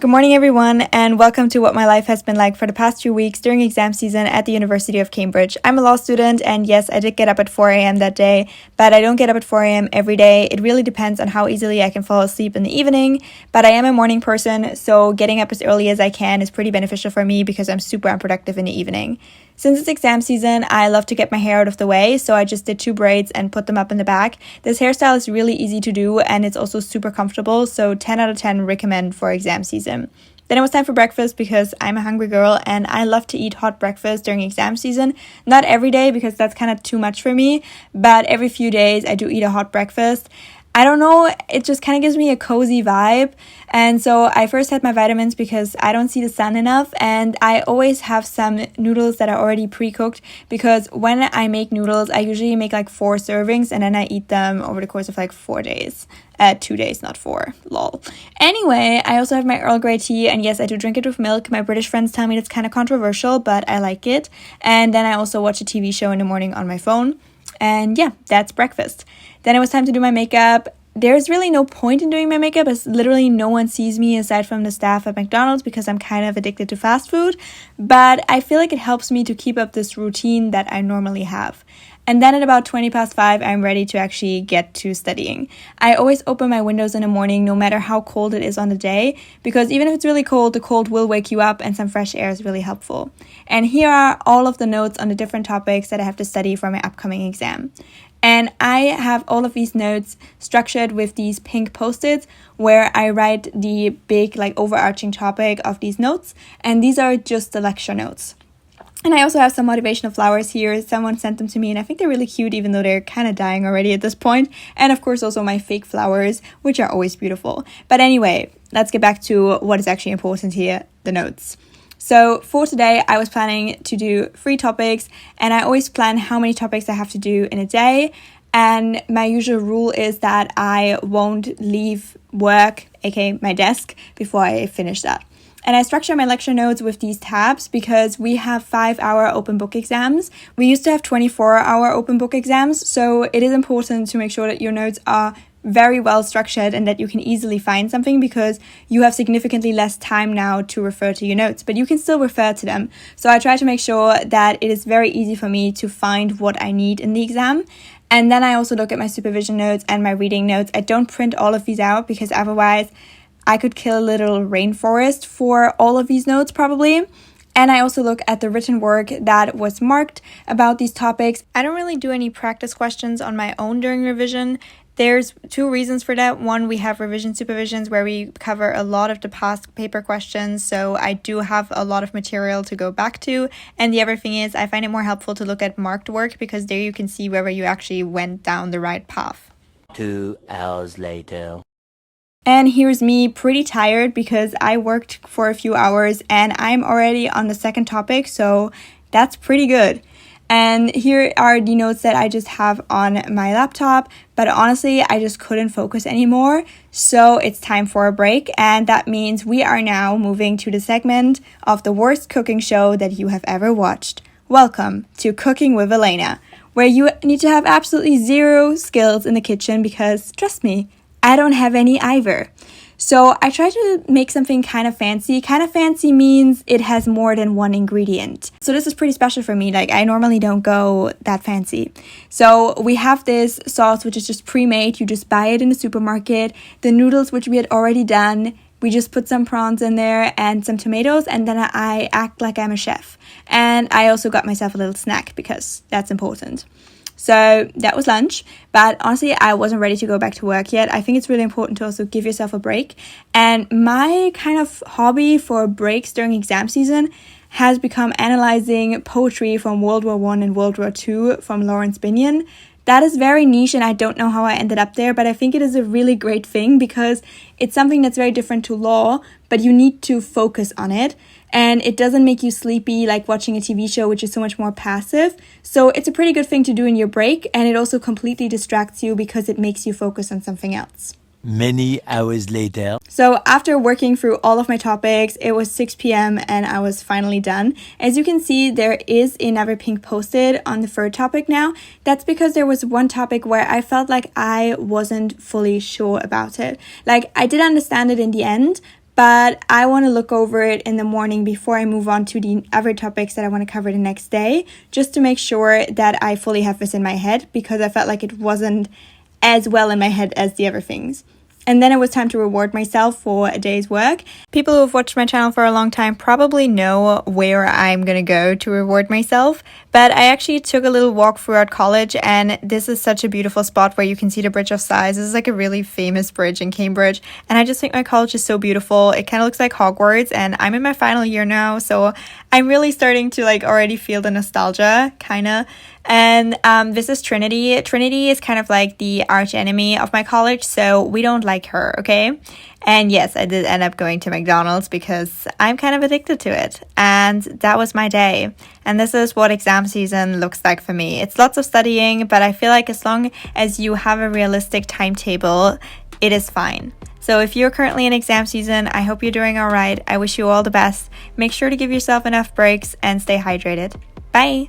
Good morning, everyone, and welcome to what my life has been like for the past 2 weeks during exam season at the University of Cambridge. I'm a law student, and yes, I did get up at 4 a.m. that day, but I don't get up at 4 a.m. every day. It really depends on how easily I can fall asleep in the evening, but I am a morning person, so getting up as early as I can is pretty beneficial for me because I'm super unproductive in the evening. Since it's exam season, I love to get my hair out of the way, so I just did 2 braids and put them up in the back. This hairstyle is really easy to do, and it's also super comfortable, so 10 out of 10 recommend for exam season. Then it was time for breakfast because I'm a hungry girl and I love to eat hot breakfast during exam season. Not every day because that's kind of too much for me, but every few days I do eat a hot breakfast. I don't know, it just kind of gives me a cozy vibe. And so I first had my vitamins because I don't see the sun enough, and I always have some noodles that are already pre-cooked because when I make noodles, I usually make like 4 servings and then I eat them over the course of like 4 days. 2 days, not 4. Lol. Anyway, I also have my Earl Grey tea, and yes, I do drink it with milk. My British friends tell me it's kind of controversial, but I like it. And then I also watch a TV show in the morning on my phone. And yeah, that's breakfast. Then it was time to do my makeup. There's really no point in doing my makeup as literally no one sees me aside from the staff at McDonald's because I'm kind of addicted to fast food. But I feel like it helps me to keep up this routine that I normally have. And then at about 20 past 5, I'm ready to actually get to studying. I always open my windows in the morning no matter how cold it is on the day, because even if it's really cold, the cold will wake you up and some fresh air is really helpful. And here are all of the notes on the different topics that I have to study for my upcoming exam. And I have all of these notes structured with these pink post-its where I write the big overarching topic of these notes, and these are just the lecture notes. And I also have some motivational flowers here. Someone sent them to me and I think they're really cute even though they're kind of dying already at this point. And of course also my fake flowers, which are always beautiful. But anyway, let's get back to what is actually important here, the notes. So for today, I was planning to do 3 topics, and I always plan how many topics I have to do in a day. And my usual rule is that I won't leave work, aka my desk, before I finish that. And I structure my lecture notes with these tabs because we have 5-hour open book exams. We used to have 24-hour open book exams, so it is important to make sure that your notes are very well structured and that you can easily find something because you have significantly less time now to refer to your notes, but you can still refer to them. So I try to make sure that it is very easy for me to find what I need in the exam. And then I also look at my supervision notes and my reading notes. I don't print all of these out because otherwise I could kill a little rainforest for all of these notes probably. And I also look at the written work that was marked about these topics. I don't really do any practice questions on my own during revision. There's 2 reasons for that. One, we have revision supervisions where we cover a lot of the past paper questions, so I do have a lot of material to go back to. And the other thing is I find it more helpful to look at marked work because there you can see whether you actually went down the right path. 2 hours later. And here's me pretty tired because I worked for a few hours and I'm already on the second topic, so that's pretty good. And here are the notes that I just have on my laptop, but honestly, I just couldn't focus anymore. So it's time for a break, and that means we are now moving to the segment of the worst cooking show that you have ever watched. Welcome to Cooking with Elena, where you need to have absolutely 0 skills in the kitchen because, trust me, I don't have any either. So I try to make something kind of fancy. Kind of fancy means it has more than 1 ingredient. So this is pretty special for me. I normally don't go that fancy. So we have this sauce, which is just pre-made. You just buy it in the supermarket. The noodles, which we had already done. We just put some prawns in there and some tomatoes, and then I act like I'm a chef. And I also got myself a little snack because that's important. So that was lunch, but honestly, I wasn't ready to go back to work yet. I think it's really important to also give yourself a break. And my kind of hobby for breaks during exam season has become analyzing poetry from World War I and World War II from Lawrence Binyon. That is very niche and I don't know how I ended up there, but I think it is a really great thing because it's something that's very different to law, but you need to focus on it. And it doesn't make you sleepy like watching a TV show, which is so much more passive. So it's a pretty good thing to do in your break, and it also completely distracts you because it makes you focus on something else. Many hours later. So after working through all of my topics, it was 6 p.m. and I was finally done. As you can see, there is another pink post-it on the 3rd topic now. That's because there was one topic where I felt like I wasn't fully sure about it. I did understand it in the end, but I want to look over it in the morning before I move on to the other topics that I want to cover the next day, just to make sure that I fully have this in my head, because I felt like it wasn't as well in my head as the other things. And then it was time to reward myself for a day's work. People who have watched my channel for a long time probably know where I'm gonna go to reward myself. But I actually took a little walk throughout college, and this is such a beautiful spot where you can see the Bridge of Sighs. This is like a really famous bridge in Cambridge. And I just think my college is so beautiful. It kind of looks like Hogwarts, and I'm in my final year now, so I'm really starting to like already feel the nostalgia, kinda. And this is Trinity. Trinity is kind of like the arch enemy of my college, so we don't like her, okay? And yes, I did end up going to McDonald's because I'm kind of addicted to it. And that was my day. And this is what exam season looks like for me. It's lots of studying, but I feel like as long as you have a realistic timetable, it is fine. So if you're currently in exam season, I hope you're doing all right. I wish you all the best. Make sure to give yourself enough breaks and stay hydrated. Bye!